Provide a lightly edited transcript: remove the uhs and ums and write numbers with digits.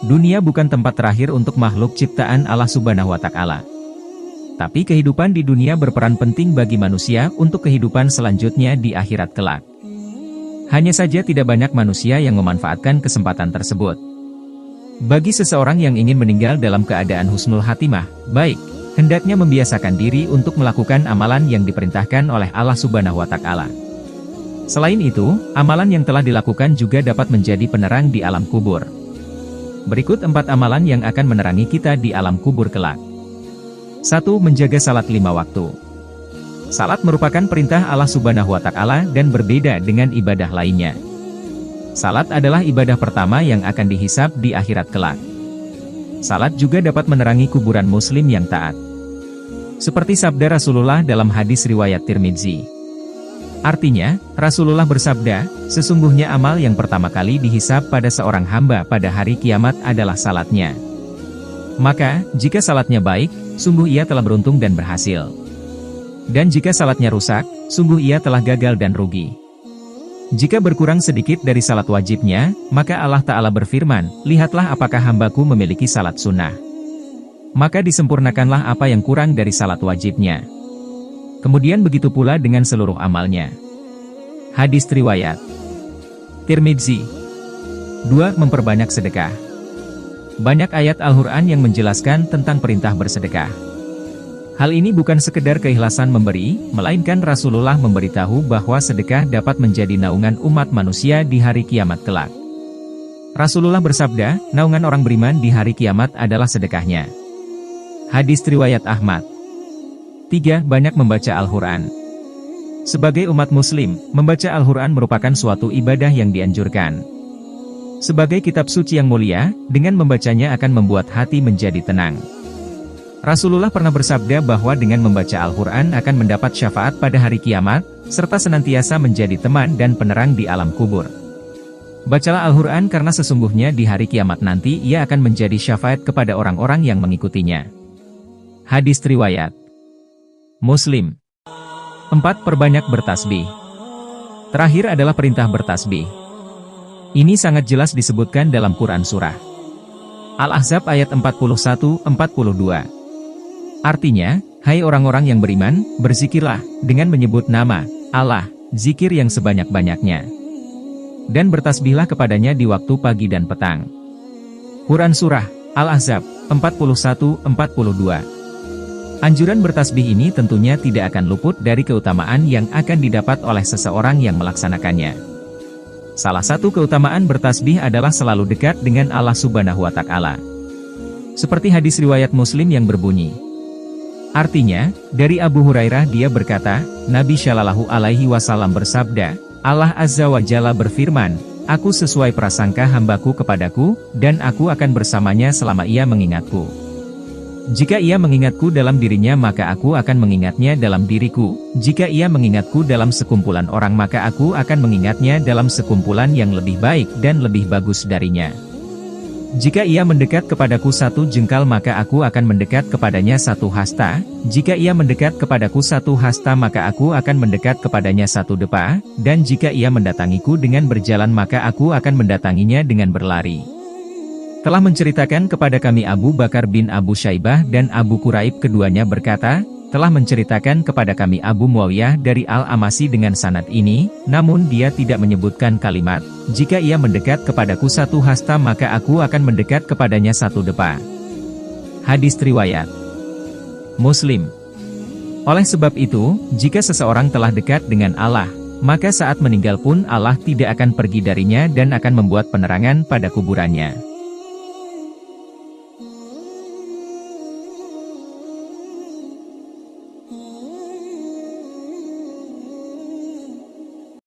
dunia bukan tempat terakhir untuk makhluk ciptaan Allah Subhanahu wa Ta'ala. Tapi kehidupan di dunia berperan penting bagi manusia untuk kehidupan selanjutnya di akhirat kelak. Hanya saja tidak banyak manusia yang memanfaatkan kesempatan tersebut. Bagi seseorang yang ingin meninggal dalam keadaan husnul khatimah, baik, hendaknya membiasakan diri untuk melakukan amalan yang diperintahkan oleh Allah Subhanahu wa Ta'ala. Selain itu, amalan yang telah dilakukan juga dapat menjadi penerang di alam kubur. Berikut 4 amalan yang akan menerangi kita di alam kubur kelak. 1. Menjaga salat 5 waktu. Salat merupakan perintah Allah Subhanahu wa Ta'ala dan berbeda dengan ibadah lainnya. Salat adalah ibadah pertama yang akan dihisab di akhirat kelak. Salat juga dapat menerangi kuburan muslim yang taat. Seperti sabda Rasulullah dalam hadis riwayat Tirmidzi. Artinya, Rasulullah bersabda, sesungguhnya amal yang pertama kali dihisab pada seorang hamba pada hari kiamat adalah salatnya. Maka, jika salatnya baik, sungguh ia telah beruntung dan berhasil. Dan jika salatnya rusak, sungguh ia telah gagal dan rugi. Jika berkurang sedikit dari salat wajibnya, maka Allah Ta'ala berfirman, lihatlah apakah hambaku memiliki salat sunnah. Maka disempurnakanlah apa yang kurang dari salat wajibnya. Kemudian begitu pula dengan seluruh amalnya. Hadis riwayat Tirmidzi. 2. Memperbanyak sedekah. Banyak ayat Al-Quran yang menjelaskan tentang perintah bersedekah. Hal ini bukan sekedar keikhlasan memberi, melainkan Rasulullah memberitahu bahwa sedekah dapat menjadi naungan umat manusia di hari kiamat kelak. Rasulullah bersabda, naungan orang beriman di hari kiamat adalah sedekahnya. Hadis riwayat Ahmad. 3. Banyak membaca Al-Quran. Sebagai umat muslim, membaca Al-Quran merupakan suatu ibadah yang dianjurkan. Sebagai kitab suci yang mulia, dengan membacanya akan membuat hati menjadi tenang. Rasulullah pernah bersabda bahwa dengan membaca Al-Quran akan mendapat syafaat pada hari kiamat, serta senantiasa menjadi teman dan penerang di alam kubur. Bacalah Al-Quran karena sesungguhnya di hari kiamat nanti ia akan menjadi syafaat kepada orang-orang yang mengikutinya. Hadis riwayat Muslim. 4. Perbanyak bertasbih. Terakhir adalah perintah bertasbih. Ini sangat jelas disebutkan dalam Quran Surah Al-Ahzab ayat 41-42. Artinya, hai orang-orang yang beriman, berzikirlah, dengan menyebut nama Allah, zikir yang sebanyak-banyaknya. Dan bertasbihlah kepadanya di waktu pagi dan petang. Quran Surah Al-Ahzab 41-42. Anjuran bertasbih ini tentunya tidak akan luput dari keutamaan yang akan didapat oleh seseorang yang melaksanakannya. Salah satu keutamaan bertasbih adalah selalu dekat dengan Allah Subhanahu wa Ta'ala. Seperti hadis riwayat Muslim yang berbunyi, artinya, dari Abu Hurairah dia berkata, Nabi Shallallahu Alaihi Wasallam bersabda, Allah Azza wa Jalla berfirman, aku sesuai prasangka hambaku kepadaku, dan aku akan bersamanya selama ia mengingatku. Jika ia mengingatku dalam dirinya maka aku akan mengingatnya dalam diriku, jika ia mengingatku dalam sekumpulan orang maka aku akan mengingatnya dalam sekumpulan yang lebih baik dan lebih bagus darinya. Jika ia mendekat kepadaku 1 jengkal maka aku akan mendekat kepadanya 1 hasta, jika ia mendekat kepadaku 1 hasta maka aku akan mendekat kepadanya 1 depa, dan jika ia mendatangiku dengan berjalan maka aku akan mendatanginya dengan berlari. Telah menceritakan kepada kami Abu Bakar bin Abu Syaibah dan Abu Quraib keduanya berkata, telah menceritakan kepada kami Abu Muawiyah dari Al-Amasi dengan sanad ini, namun dia tidak menyebutkan kalimat, jika ia mendekat kepadaku 1 hasta maka aku akan mendekat kepadanya 1 depa. Hadis riwayat Muslim. Oleh sebab itu, jika seseorang telah dekat dengan Allah, maka saat meninggal pun Allah tidak akan pergi darinya dan akan membuat penerangan pada kuburannya.